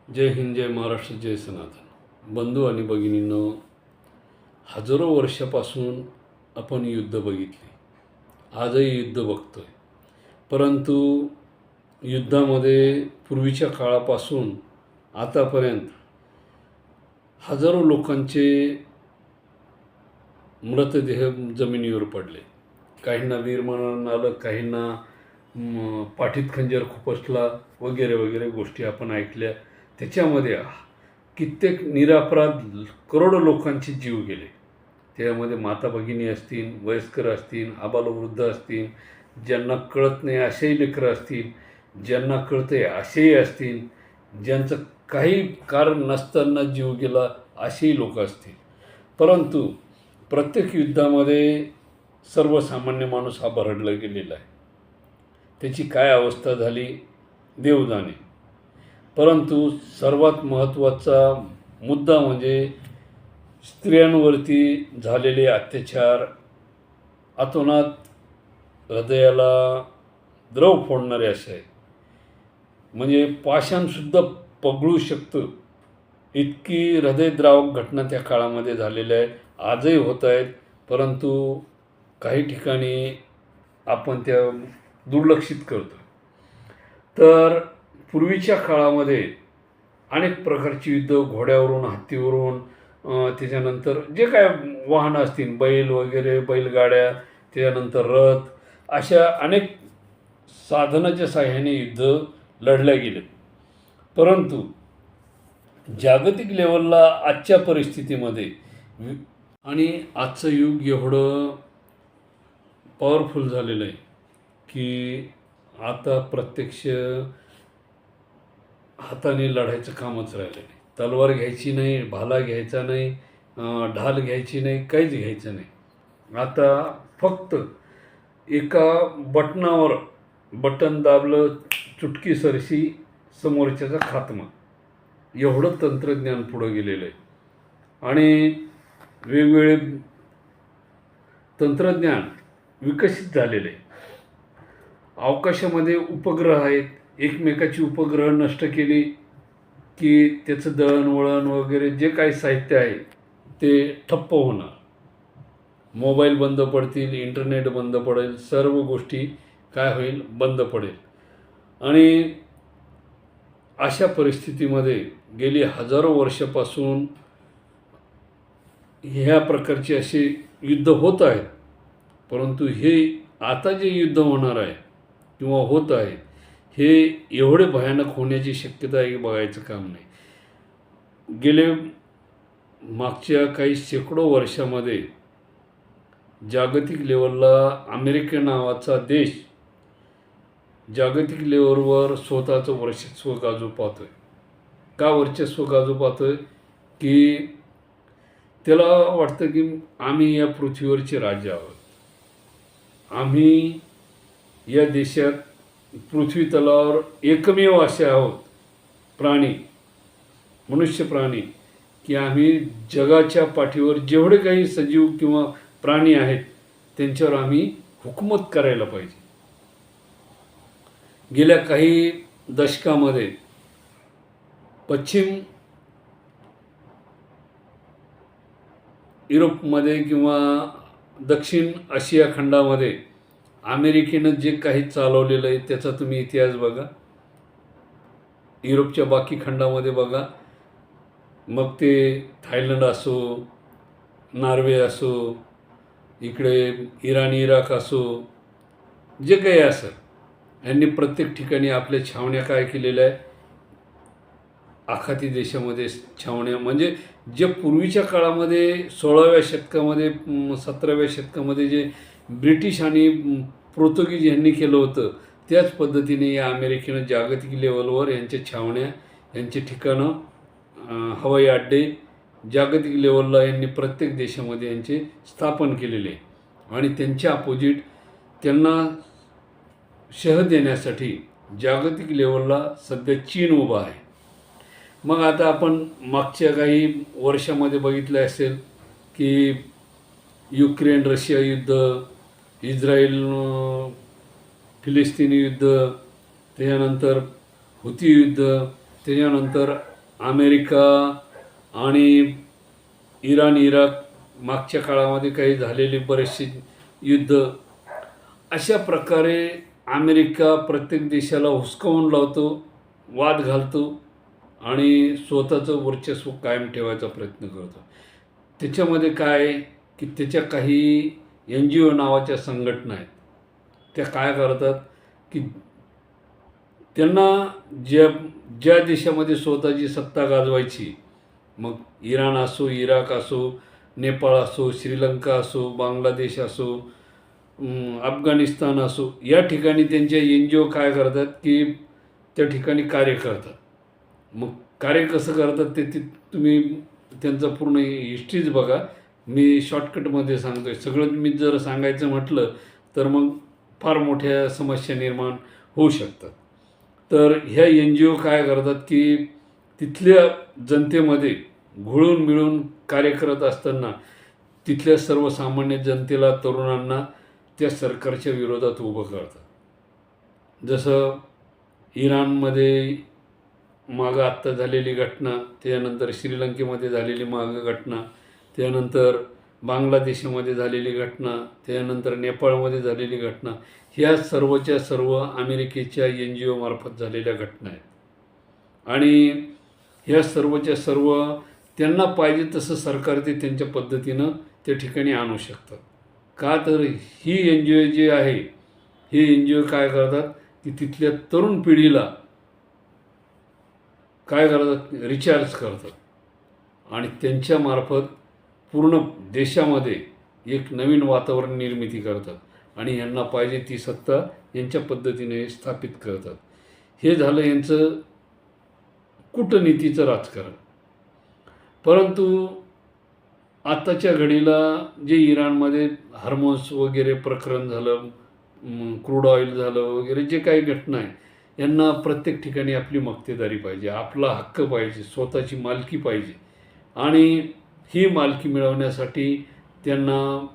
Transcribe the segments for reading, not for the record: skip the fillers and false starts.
जय हिंद, जय महाराष्ट्र, जय सनातन. बंधू आणि भगिनींनो, हजारो वर्षापासून आपण युद्ध बघितली, आजही युद्ध बघतोय. परंतु युद्धामध्ये पूर्वीच्या काळापासून आतापर्यंत हजारो लोकांचे मृतदेह जमिनीवर पडले. काहींना वीरमरण आलं, काहींना पाठीत खंजीर खुपसला, वगैरे वगैरे गोष्टी आपण ऐकल्या. त्याच्यामध्ये कित्येक निरपराध करोडो लोकांचे जीव गेले. त्यामध्ये माता भगिनी असतील, वयस्कर असतील, आबालवृद्ध असतील, ज्यांना कळत नाही असेही लेकरं असतील, ज्यांना कळते असेही असतील, ज्यांचं काही कारण नसताना जीव गेला असेही लोक असतील. परंतु प्रत्येक युद्धामध्ये सर्वसामान्य माणूस हा भरडला गेलेला आहे. त्याची काय अवस्था झाली देव जाणे. परंतु सर्वात महत्त्वाचा मुद्दा म्हणजे स्त्रियांवरती झालेले अत्याचार अतोनात हृदयाला द्रव फोडणारे असे आहे. म्हणजे पाषाणसुद्धा पगळू शकतं इतकी हृदयद्रावक घटना त्या काळामध्ये झालेल्या आहेत, आजही होत आहेत. परंतु काही ठिकाणी आपण त्या दुर्लक्षित करतो. तर पूर्वीच्या काळामध्ये अनेक प्रकारची युद्ध घोड्यावरून, हत्तीवरून, त्याच्यानंतर जे काय वाहनं असतील, बैल वगैरे, बैलगाड्या, त्याच्यानंतर रथ, अशा अनेक साधनाच्या साह्याने युद्ध लढल्या गेले. परंतु जागतिक लेवलला आजच्या परिस्थितीमध्ये आणि आजचं युग एवढं पॉवरफुल झालेलं आहे की आता प्रत्यक्ष हाताने लढायचं कामच राहिलं नाही. तलवार घ्यायची नाही, भाला घ्यायचा नाही, ढाल घ्यायची नाही, काहीच घ्यायचं नाही. आता फक्त एका बटनावर बटन दाबलं, चुटकी सरशी समोरच्याचा खात्मा, एवढं तंत्रज्ञान पुढं गेलेलं आहे. आणि वेगवेगळे तंत्रज्ञान विकसित झालेले. अवकाशामध्ये उपग्रह आहेत. एकमेकाची उपग्रह नष्ट केली की त्याचं दळणवळण वगैरे जे काही साहित्य आहे ते ठप्प होणार. मोबाईल बंद पडतील, इंटरनेट बंद पडेल, सर्व गोष्टी काय होईल, बंद पडेल. आणि अशा परिस्थितीमध्ये गेली हजारो वर्षापासून ह्या प्रकारचे असे युद्ध होत आहेत. परंतु हे आता जे युद्ध होणार आहे किंवा होत आहे हे एवढे भयानक होण्याची शक्यता आहे की बघायचं काम नाही. गेले मागच्या काही शेकडो वर्षामध्ये जागतिक लेवलला अमेरिका नावाचा देश जागतिक लेवलवर स्वतःचं वर्चस्व गाजू पाहतो आहे. का वर्चस्व गाजू पाहतो आहे की त्याला वाटतं की आम्ही या पृथ्वीवरचे राजा आहोत. आम्ही या देशात पृथ्वी तलावर एकमेव असे आहोत प्राणी, मनुष्य प्राणी, की आम्ही जगाच्या पाठीवर जेवढे काही सजीव किंवा प्राणी आहेत त्यांच्यावर आम्ही हुकूमत करायला पाहिजे. गेल्या काही दशकामध्ये पश्चिम युरोपमध्ये किंवा दक्षिण आशिया खंडामध्ये अमेरिकेनं जे काही चालवलेलं आहे त्याचा तुम्ही इतिहास बघा. युरोपच्या बाकी खंडामध्ये बघा, मग ते थायलंड असो, नॉर्वे असो, इकडे इराण इराक असो, जे काही असं, यांनी प्रत्येक ठिकाणी आपल्या छावण्या काय केलेल्या आहे, आखाती देशामध्ये छावण्या. म्हणजे जे पूर्वीच्या काळामध्ये 16व्या शतकामध्ये 17व्या शतकामध्ये जे ब्रिटिश आणि पोर्तुगीज यांनी केलं होतं त्याच पद्धतीने या अमेरिकेनं जागतिक लेवलवर यांच्या छावण्या, यांचे ठिकाणं, हवाई अड्डे जागतिक लेवलला यांनी प्रत्येक देशामध्ये यांचे स्थापन केलेले. आणि त्यांच्या अपोजिट त्यांना शह देण्यासाठी जागतिक लेवलला सध्या चीन उभा आहे. मग आता आपण मागच्या काही वर्षामध्ये बघितलं असेल की युक्रेन रशिया युद्ध, इस्रायल फिलिस्तीनी युद्ध, त्याच्यानंतर हुती युद्ध, त्याच्यानंतर अमेरिका आणि इराण इराक मागच्या काळामध्ये काही झालेले बरेचसे युद्ध, अशा प्रकारे अमेरिका प्रत्येक देशाला हुसकावून लावतो, वाद घालतो आणि स्वतःचं वर्चस्व कायम ठेवायचा प्रयत्न करतो. त्याच्यामध्ये काय आहे की त्याच्या काही NGO नावाच्या संघटना आहेत. त्या काय करतात की त्यांना ज्या ज्या देशामध्ये स्वतःची सत्ता गाजवायची, मग इराण असो, इराक असो, नेपाळ असो, श्रीलंका असो, बांगलादेश असो, अफगाणिस्तान असो, या ठिकाणी त्यांच्या NGO काय करतात की त्या ठिकाणी कार्य करतात. मग कार्य कसं करतात ते तुम्ही त्यांचं पूर्ण हिस्ट्रीच बघा. मी शॉर्टकटमध्ये सांगतो आहे. सगळं मी जर सांगायचं म्हटलं तर मग फार मोठ्या समस्या निर्माण होऊ शकतात. तर ह्या NGO काय करतात की तिथल्या जनतेमध्ये घुळून मिळून कार्य करत असताना तिथल्या सर्वसामान्य जनतेला, तरुणांना त्या सरकारच्या विरोधात उभं करतात. जसं इराणमध्ये मागं आत्ता झालेली घटना, त्यानंतर श्रीलंकेमध्ये झालेली मागं घटना, त्यानंतर बांगलादेशामध्ये झालेली घटना, त्यानंतर नेपाळमध्ये झालेली घटना, ह्या सर्वच्या सर्व अमेरिकेच्या NGO मार्फत झालेल्या घटना आहेत. आणि ह्या सर्वच्या सर्व त्यांना पाहिजे तसं सरकार ते त्यांच्या पद्धतीनं त्या ठिकाणी आणू शकतात. का तर ही NGO जी आहे, ही NGO काय करतात की तिथल्या तरुण पिढीला काय करतात, रिचार्ज करतात आणि त्यांच्यामार्फत पूर्ण देशामध्ये एक नवीन वातावरण निर्मिती करतात आणि यांना पाहिजे ती सत्ता यांच्या पद्धतीने स्थापित करतात. हे झालं यांचं कूटनीतीचं राजकारण. परंतु आत्ताच्या घडीला जे इराणमध्ये हार्मोन्स वगैरे प्रकरण झालं, क्रूड ऑइल झालं वगैरे, जे काही घटना आहे, यांना प्रत्येक ठिकाणी आपली मक्तेदारी पाहिजे, आपला हक्क पाहिजे, स्वतःची मालकी पाहिजे. आणि ही मालकी मिळवण्यासाठी त्यांना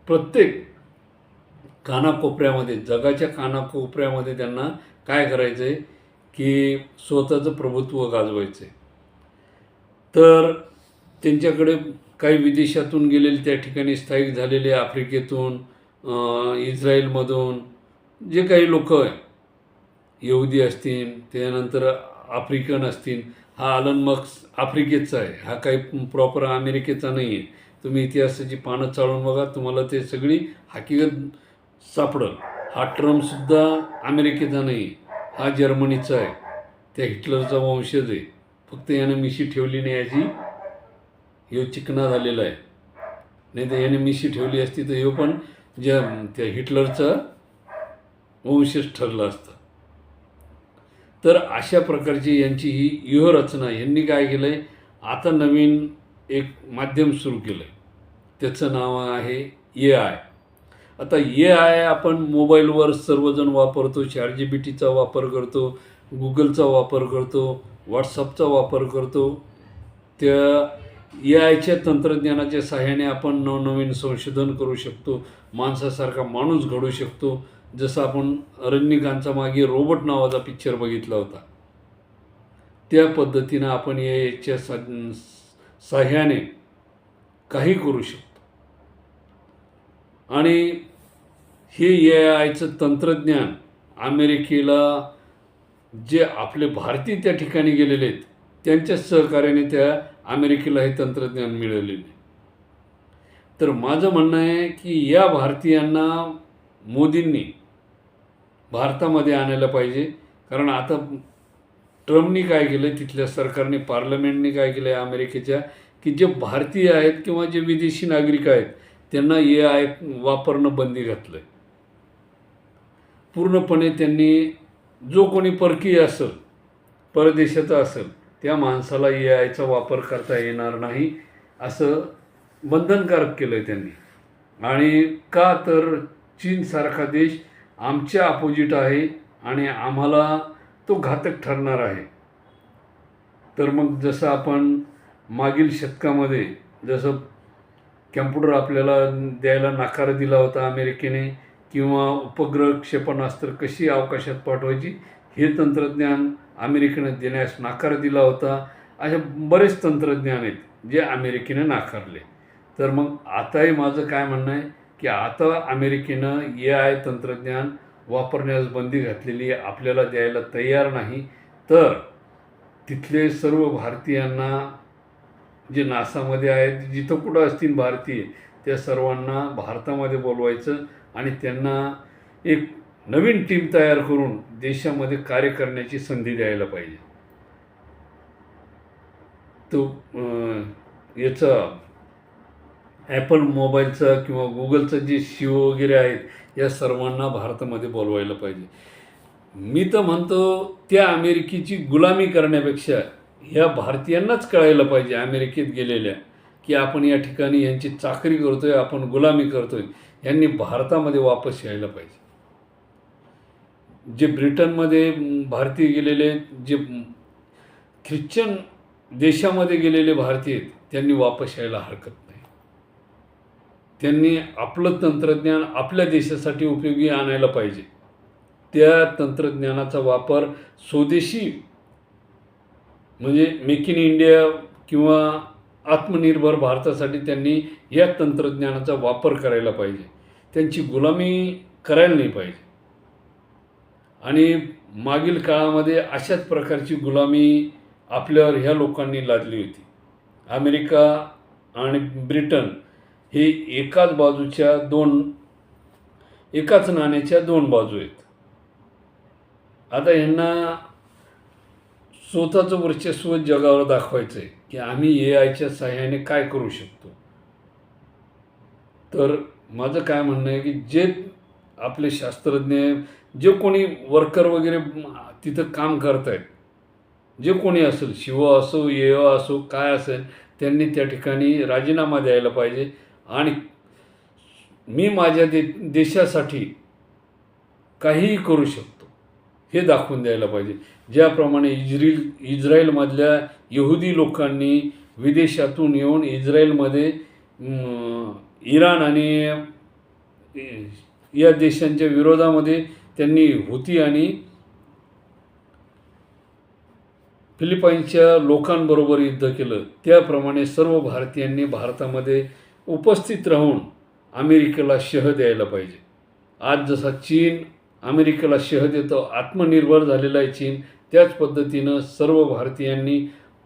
प्रत्येक कानाकोपऱ्यामध्ये, जगाच्या कानाकोपऱ्यामध्ये त्यांना काय करायचं आहे की स्वतःचं प्रभुत्व गाजवायचं आहे. तर त्यांच्याकडे काही विदेशातून गेलेले, त्या ठिकाणी स्थायिक झालेले, आफ्रिकेतून, इस्रायलमधून जे काही लोक आहे, यहुदी असतील, त्यानंतर आफ्रिकन असतील, हा अलन मस्क आफ्रिकेचा आहे, हा काही प्रॉपर अमेरिकेचा नाही आहे. तुम्ही इतिहासाची पानं चाळून बघा, तुम्हाला ते सगळी हकीकत सापडेल. हा ट्रम्पसुद्धा अमेरिकेचा नाही आहे, हा जर्मनीचा आहे, त्या हिटलरचा वंशज आहे. फक्त याने मिशी ठेवली नाही, याची ह्यो चिकना झालेला आहे. नाही तर याने मिशी ठेवली असती तर ह्यो पण त्या हिटलरचा वंशज ठरला असता. तर अशा प्रकारची यांची ही व्यूहरचना. यांनी काय केलं आहे, आता नवीन एक माध्यम सुरू केलं आहे, त्याचं नाव आहे AI. आता AI आपण मोबाईलवर सर्वजण वापरतो, ChatGPTचा वापर करतो, गुगलचा वापर करतो, व्हॉट्सअपचा वापर करतो. त्या AIच्या तंत्रज्ञानाच्या सहाय्याने आपण नवनवीन संशोधन करू शकतो, माणसासारखा माणूस घडू शकतो. जसं आपण रजनीकांतचा मागे रोबोट नावाचा पिक्चर बघितला होता, त्या पद्धतीनं आपण AIच्या सहाय्याने काही करू शकतो. आणि हे AIचं तंत्रज्ञान अमेरिकेला, जे आपले भारतीय त्या ठिकाणी गेलेले आहेत, त्यांच्या सहकार्याने त्या अमेरिकेला हे तंत्रज्ञान मिळालेले. तर माझं म्हणणं आहे की या भारतीयांना मोदींनी भारतामध्ये आणायला पाहिजे. कारण आता ट्रम्पनी काय केलं, तिथल्या सरकारने, पार्लमेंटने काय केलं आहे अमेरिकेच्या, की जे भारतीय आहेत किंवा जे विदेशी नागरिक आहेत त्यांना AI वापरणं बंदी घातलं आहे. पूर्णपणे त्यांनी, जो कोणी परकीय असेल, परदेशाचा असेल, त्या माणसाला AIचा वापर करता येणार नाही असं बंधनकारक केलं आहे त्यांनी. आणि का तर चीनसारखा देश आमच्या अपोजिट आहे आणि आम्हाला तो घातक ठरणार आहे. तर मग जसं आपण मागील शतकामध्ये जसं कॅम्प्युटर आपल्याला द्यायला नकार दिला होता अमेरिकेने, किंवा उपग्रह क्षेपणास्त्र कशी अवकाशात पाठवायची हे तंत्रज्ञान अमेरिकेने देण्यास नकार दिला होता. असे बरेच तंत्रज्ञान आहेत जे अमेरिकेनं नाकारले. तर मग आताही माझं काय म्हणणं आहे की आता अमेरिकेनं AI तंत्रज्ञान वापरण्यास बंदी घातलेली आहे, आपल्याला द्यायला तयार नाही. तर तिथले सर्व भारतीयांना जे नासामध्ये आहेत, जिथं कुठं असतील भारतीय, त्या सर्वांना भारतामध्ये बोलवायचं आणि त्यांना एक नवीन टीम तयार करून देशामध्ये कार्य करण्याची संधी द्यायला पाहिजे. तो याचं ॲपल मोबाईलचं किंवा गुगलचं जे CEO वगैरे आहेत या सर्वांना भारतामध्ये बोलवायला पाहिजे. मी तर म्हणतो त्या अमेरिकेची गुलामी करण्यापेक्षा ह्या भारतीयांनाच कळायला पाहिजे अमेरिकेत गेलेल्या की आपण या ठिकाणी यांची चाकरी करतोय, आपण गुलामी करतोय. यांनी भारतामध्ये वापस यायला पाहिजे. जे ब्रिटनमध्ये भारतीय गेलेले, जे ख्रिश्चन देशामध्ये गेलेले भारतीय आहेत, त्यांनी वापस यायला हरकत नाही. त्यांनी आपलं तंत्रज्ञान आपल्या देशासाठी उपयोगी आणायला पाहिजे. त्या तंत्रज्ञानाचा वापर स्वदेशी म्हणजे मेक इन इंडिया किंवा आत्मनिर्भर भारतासाठी त्यांनी या तंत्रज्ञानाचा वापर करायला पाहिजे. त्यांची गुलामी करायला नाही पाहिजे. आणि मागील काळामध्ये अशाच प्रकारची गुलामी आपल्यावर ह्या लोकांनी लादली होती. अमेरिका आणि ब्रिटन हे एकाच नाण्याच्या दोन बाजू आहेत. आता यांना स्वतःचं वर्चस्व जगावर दाखवायचं आहे की आम्ही AIच्या सहाय्याने काय करू शकतो. तर माझं काय म्हणणं आहे की जे आपले शास्त्रज्ञ, जे कोणी वर्कर वगैरे तिथं काम करत आहेत, जे कोणी असेल, शिव असो, असो, काय असेल, त्यांनी त्या ठिकाणी राजीनामा द्यायला पाहिजे. आणि मी माझ्या देशासाठी काहीही करू शकतो हे दाखवून द्यायला पाहिजे. ज्याप्रमाणे इस्रायलमधल्या यहुदी लोकांनी विदेशातून येऊन इस्रायलमध्ये इराण आणि या देशांच्या विरोधामध्ये त्यांनी हुती आणि फिलिपाईन्सच्या लोकांबरोबर युद्ध केलं, त्याप्रमाणे सर्व भारतीयांनी भारतामध्ये उपस्थित राहून अमेरिकेला शह द्यायला पाहिजे. आज जसा चीन अमेरिकेला शह देतो, आत्मनिर्भर झालेला आहे चीन, त्याच पद्धतीनं सर्व भारतीयांनी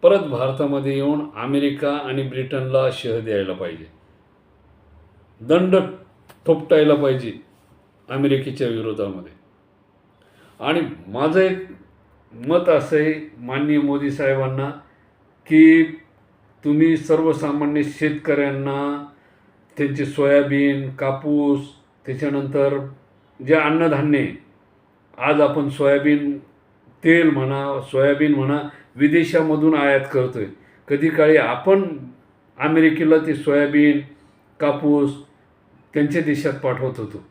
परत भारतामध्ये येऊन अमेरिका आणि ब्रिटनला शह द्यायला पाहिजे. दंड थोपटायला पाहिजे अमेरिकेच्या विरोधामध्ये. आणि माझं एक मत असं आहे माननीय मोदी साहेबांना की तुम्ही सर्वसामान्य शेतकऱ्यांना त्यांचे सोयाबीन, कापूस, त्याच्यानंतर जे अन्नधान्य, आज आपण सोयाबीन तेल म्हणा, सोयाबीन म्हणा, विदेशामधून आयात करतोय. कधी काळी आपण अमेरिकेला ते सोयाबीन, कापूस त्यांच्या देशात पाठवत होतो.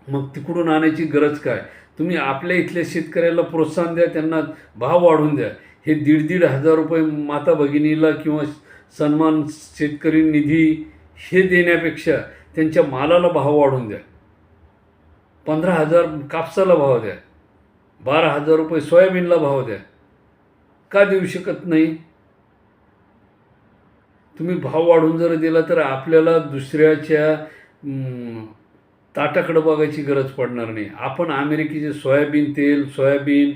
मग तिकडून आणायची गरज काय? तुम्ही आपल्या इथल्या शेतकऱ्याला प्रोत्साहन द्या, त्यांना भाव वाढवून द्या. हे 1,500 रुपये माता भगिनीला किंवा सन्मान शेतकरी निधी हे देण्यापेक्षा त्यांच्या मालाला भाव वाढवून द्या. 15,000 कापसाला भाव द्या, 12,000 रुपये सोयाबीनला भाव द्या. का देऊ शकत नाही? तुम्ही भाव वाढवून जर दिला तर आपल्याला दुसऱ्याच्या ताटाकडं बघायची गरज पडणार नाही. आपण अमेरिकेचे सोयाबीन तेल, सोयाबीन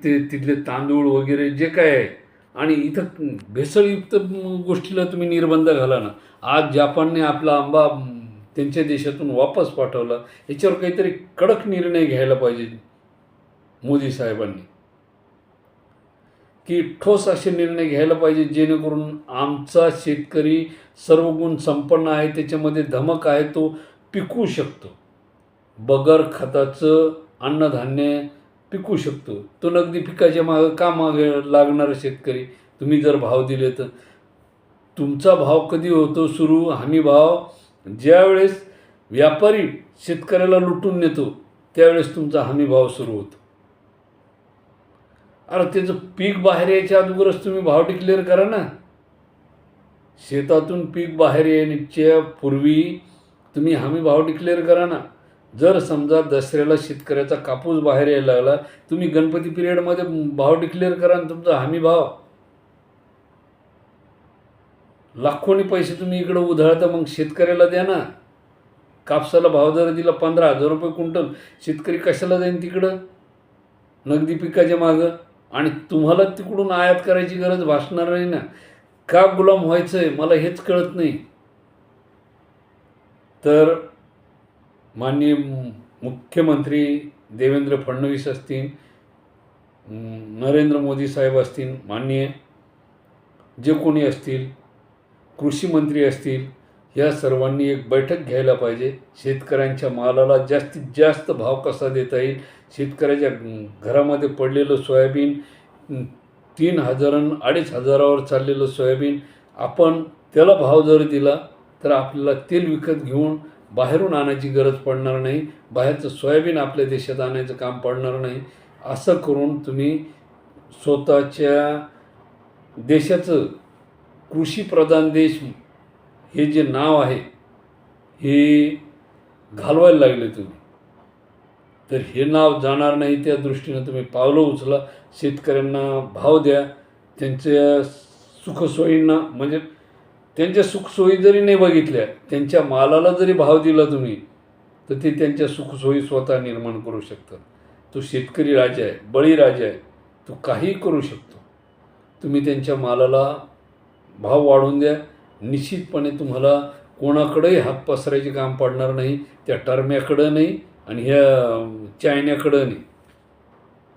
तिथले तांदूळ वगैरे जे काय आहे, आणि इथं भेसळयुक्त गोष्टीला तुम्ही निर्बंध घाला ना. आज जपानने आपला आंबा त्यांच्या देशातून वापस पाठवला. याच्यावर काहीतरी कडक निर्णय घ्यायला पाहिजे मोदी साहेबांनी, की ठोस असे निर्णय घ्यायला पाहिजे जेणेकरून आमचा शेतकरी सर्व गुण संपन्न आहे, त्याच्यामध्ये धमक आहे, तो पिकवू शकतो. बगर खताचं अन्नधान्य पिकवू शकतो. तो नगदी पिकाच्या मागं का मागे लागणार शेतकरी? तुम्ही जर भाव दिले तर तुमचा भाव कधी होतो सुरू? हमी भाव ज्यावेळेस व्यापारी शेतकऱ्याला लुटून नेतो त्यावेळेस तुमचा हमी भाव सुरू होतो. अरे त्याचं पीक बाहेर यायच्या अगोदरच तुम्ही भाव डिक्लेअर करा ना. शेतातून पीक बाहेर येण्याच्या पूर्वी तुम्ही हमी भाव डिक्लेअर करा ना. जर समजा दसऱ्याला शेतकऱ्याचा कापूस बाहेर यायला लागला, तुम्ही गणपती पिरियडमध्ये भाव डिक्लेअर करा ना तुमचा हमी भाव. लाखोनी पैसे तुम्ही इकडं उधळता, मग शेतकऱ्याला द्या ना. कापसाला भाव जर दिला 15,000 रुपये क्विंटल, शेतकरी कशाला जाईन तिकडं नगदी पिकाच्या मागं? आणि तुम्हाला तिकडून आयात करायची गरज भासणार नाही ना. का गुलाम व्हायचं आहे मला हेच कळत नाही. तर माननीय मुख्यमंत्री देवेंद्र फडणवीस असतील, नरेंद्र मोदी साहेब असतील, माननीय जे कोणी असतील, कृषी मंत्री असतील, या सर्वांनी एक बैठक घ्यायला पाहिजे. शेतकऱ्यांच्या मालाला जास्तीत जास्त भाव कसा देता येईल. शेतकऱ्याच्या घरामध्ये पडलेलं सोयाबीन 3,000 आणि 2,500वर चाललेलं सोयाबीन, आपण त्याला भाव जर दिला तर आपल्याला तेल विकत घेऊन बाहेरून आणायची गरज पडणार नाही. बाहेरचं सोयाबीन आपल्या देशात आणायचं काम पडणार नाही. असं करून तुम्ही स्वतःच्या देशाचं कृषीप्रधान देश हे जे नाव आहे हे घालवायला लागले तुम्ही. तर हे नाव जाणार नाही, त्या दृष्टीनं तुम्ही पावलं उचला. शेतकऱ्यांना भाव द्या. त्यांच्या सुखसोयींना, म्हणजे त्यांच्या सुखसोयी जरी नाही बघितल्या, त्यांच्या मालाला जरी भाव दिला तुम्ही, तर ते त्यांच्या सुखसोयी स्वतः निर्माण करू शकतात. तो शेतकरी राजा आहे, बळीराजा आहे, तो काहीही करू शकतो. तुम्ही त्यांच्या मालाला भाव वाढवून द्या. निश्चितपणे तुम्हाला कोणाकडेही हात पसरायचे काम पडणार नाही. त्या टर्म्याकडं नाही आणि ह्या चायन्याकडं नाही.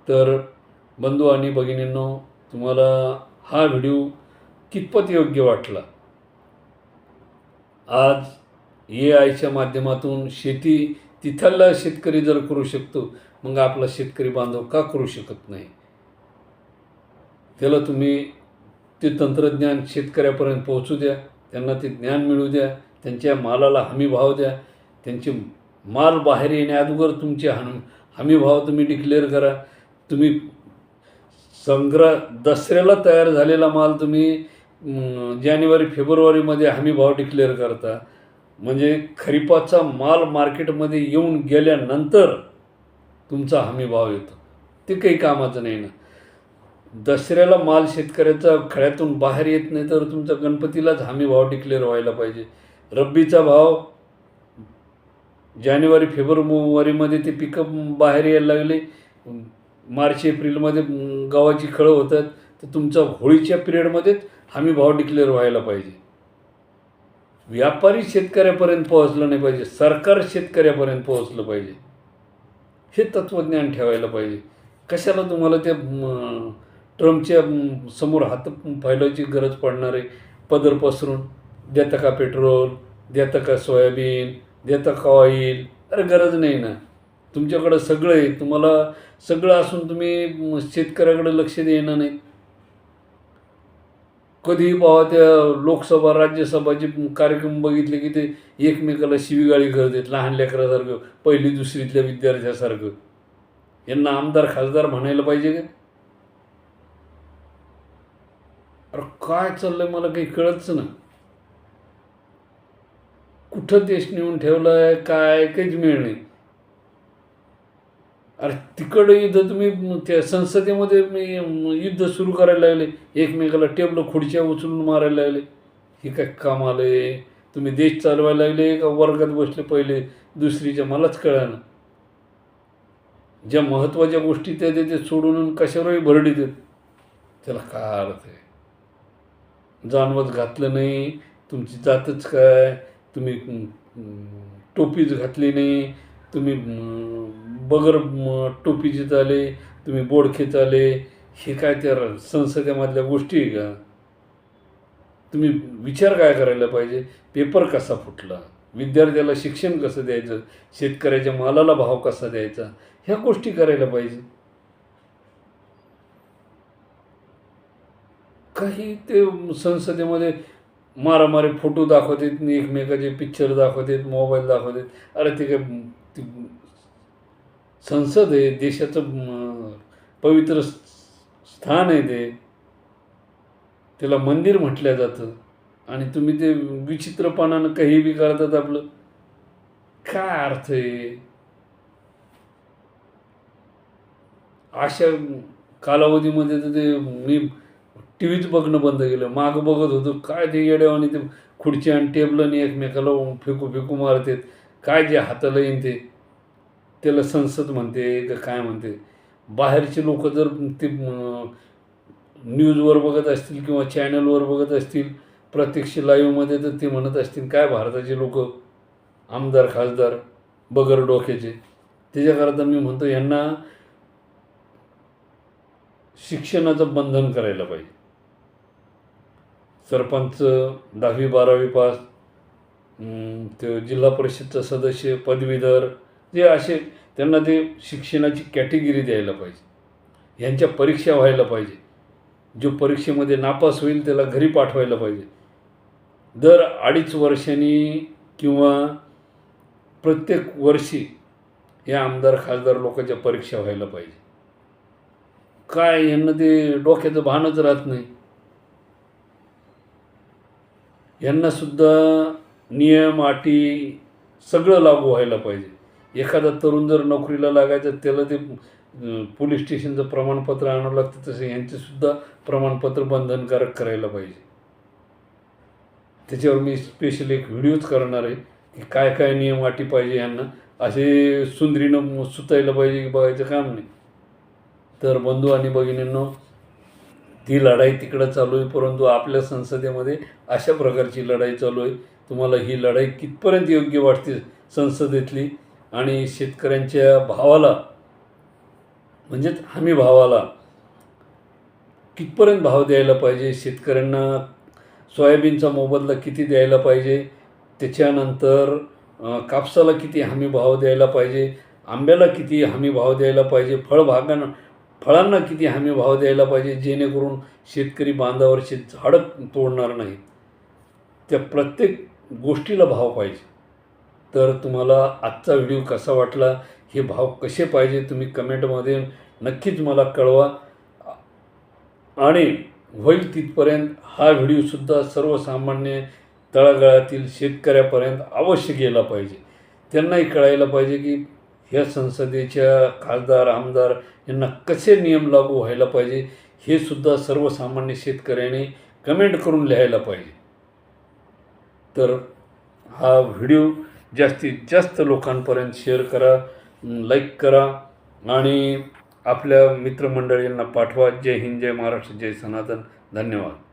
तर बंधू आणि भगिनींनो, तुम्हाला हा व्हिडिओ कितपत योग्य वाटला? आज AI च्या माध्यमातून शेती तिथला शेतकरी जर करू शकतो, मग आपला शेतकरी बांधव का करू शकत नाही? त्याला तुम्ही ते तंत्रज्ञान शेतकऱ्यापर्यंत पोहोचू द्या. त्यांना ते ज्ञान मिळू द्या. त्यांच्या मालाला हमी भाव द्या. त्यांचे माल बाहेर येण्याअगोदर तुमचे हमी भाव तुम्ही डिक्लेअर करा. तुम्ही दसऱ्याला तयार झालेला माल तुम्ही जानेवारी-फेब्रुवारीमध्ये हमी भाव डिक्लेअर करता. म्हणजे खरीपाचा माल मार्केटमध्ये येऊन गेल्यानंतर तुमचा हमी भाव येतो. ते काही कामाचं नाही ना. दसऱ्याला माल शेतकऱ्याचा खळ्यातून बाहेर येत नाही, तर तुमचा गणपतीलाच हमी भाव डिक्लेअर व्हायला पाहिजे. रब्बीचा भाव जानेवारी-फेब्रुवारीमध्ये ते पिकं बाहेर यायला लागले, मार्च-एप्रिलमध्ये गव्हाची खळं होतात, तर तुमचा होळीच्या पिरियडमध्येच हमी भाव डिक्लेअर व्हायला पाहिजे. व्यापारी शेतकऱ्यापर्यंत पोहोचलं नाही पाहिजे, सरकार शेतकऱ्यापर्यंत पोहोचलं पाहिजे. हे तत्त्वज्ञान ठेवायला पाहिजे. कशाला तुम्हाला त्या ट्रम्पच्या समोर हात फैलायची गरज पडणार आहे? पदर पसरून देता का पेट्रोल, देता का सोयाबीन, देता का ऑइल? अरे गरज नाही ना. तुमच्याकडं सगळं आहे. तुम्हाला सगळं असून तुम्ही शेतकऱ्याकडे लक्ष देणार नाही. कधीही पाहा त्या लोकसभा राज्यसभाचे कार्यक्रम बघितले की ते एकमेकाला शिवीगाळी करतात, लहान लेकरासारखं, पहिली दुसरीतल्या विद्यार्थ्यासारखं. यांना आमदार खासदार म्हणायला पाहिजे का? अरे काय चाललंय मला काही कळतच ना. कुठं देश नेऊन ठेवलाय काय काहीच मिळ नाही. अरे तिकडं युद्ध तुम्ही त्या संसदेमध्ये युद्ध सुरू करायला लागले, एकमेकाला टेबलं खुर्च्या उचलून मारायला लागले. हे काय काम आलंय? तुम्ही देश चालवायला लागले का वर्गात बसले पहिले दुसरीच्या? मलाच कळलं ना. ज्या महत्त्वाच्या गोष्टी त्या ते सोडून कशावरही भरडी देत, त्याला काय अर्थ आहे? जानवत घातलं नाही, तुमची जातच काय, तुम्ही टोपीच घातली नाही, तुम्ही बगर टोपीचे चाले, तुम्ही बोडखे चाले. हे काय त्या संसदेमधल्या गोष्टी आहे का? तुम्ही विचार काय करायला पाहिजे? पेपर कसा फुटला, विद्यार्थ्याला शिक्षण कसं द्यायचं, शेतकऱ्याच्या मालाला भाव कसा द्यायचा, ह्या गोष्टी करायला पाहिजे. काही ते संसदेमध्ये मारामारी फोटो दाखवतात, एकमेकाचे पिक्चर दाखवतात, मोबाईल दाखवतात. अरे ते काय ती संसद आहे, देशाचं पवित्र स्थान आहे ते, त्याला मंदिर म्हटलं जातं. आणि तुम्ही ते विचित्रपणानं काही बी करतात. आपलं काय अर्थ आहे? अशा कालावधीमध्ये तर ते मी टी व्हीच बघणं बंद केलं. मागं बघत होतो, काय ते येड्यावानी ते खुर्ची आणि टेबलनी एकमेकाला फेकू फेकू मारतात. काय जे हाताला येईन ते, त्याला संसद म्हणते का काय म्हणते. बाहेरचे लोक जर ते न्यूजवर बघत असतील किंवा चॅनलवर बघत असतील प्रत्यक्ष लाईव्हमध्ये, तर ते म्हणत असतील काय भारताचे लोक आमदार खासदार बगर डोक्याचे. त्याच्याकरता मी म्हणतो यांना शिक्षणाचं बंधन करायला पाहिजे. सरपंच 10वी-12वी पास, ते जिल्हा परिषदचं सदस्य पदवीधर, जे असे त्यांना ते शिक्षणाची कॅटेगरी द्यायला पाहिजे. ह्यांच्या परीक्षा व्हायला पाहिजे. जो परीक्षेमध्ये नापास होईल त्याला घरी पाठवायला पाहिजे. दर 2.5 वर्षांनी किंवा प्रत्येक वर्षी या आमदार खासदार लोकांच्या परीक्षा व्हायला पाहिजे. काय यांना ते डोक्याचं भानच राहत नाही. यांनासुद्धा नियम अटी सगळं लागू व्हायला पाहिजे. एखादा तरुण जर नोकरीला लागायचं त्याला ते पोलीस स्टेशनचं प्रमाणपत्र आणावं लागतं, तसं यांचंसुद्धा प्रमाणपत्र बंधनकारक करायला पाहिजे. त्याच्यावर मी स्पेशल एक व्हिडिओच करणार आहे की काय काय नियम अटी पाहिजे यांना. असे सुंदरीनं सुतायला पाहिजे की बघायचं काम नाही. तर बंधू आणि भगिनींनो, ती लढाई तिकडं चालू आहे, परंतु आपल्या संसदेमध्ये अशा प्रकारची लढाई चालू आहे. तुम्हाला ही लढाई कितपर्यंत योग्य वाटते संसदेतली, आणि शेतकऱ्यांच्या भावाला म्हणजेच हमी भावाला कितपर्यंत भाव द्यायला पाहिजे, शेतकऱ्यांना सोयाबीनचा मोबदला किती द्यायला पाहिजे, त्याच्यानंतर कापसाला किती हमी भाव द्यायला पाहिजे, आंब्याला किती हमी भाव द्यायला पाहिजे, फळांना किती हमी भाव द्यायला पाहिजे, जेणेकरून शेतकरी बांधावरचे झाडं तोडणार नाहीत. त्या प्रत्येक गोष्टीला भाव पाहिजे. तर तुम्हाला आजचा व्हिडिओ कसा वाटला, हे भाव कसे पाहिजे, तुम्ही कमेंटमध्ये नक्कीच मला कळवा. आणि होईल तिथपर्यंत हा व्हिडिओसुद्धा सर्वसामान्य तळागाळातील शेतकऱ्यापर्यंत अवश्य गेला पाहिजे. त्यांनाही कळायला पाहिजे की ह्या संसदेच्या खासदार आमदार यांना कसे नियम लागू व्हायला पाहिजे, हे सुद्धा सर्वसामान्य शेतकऱ्याने कमेंट करून लिहायला पाहिजे. तर हा व्हिडिओ जास्तीत जास्त लोकांपर्यंत शेअर करा, लाईक करा आणि आपल्या मित्रमंडळींना पाठवा. जय हिंद, जय महाराष्ट्र, जय सनातन. धन्यवाद.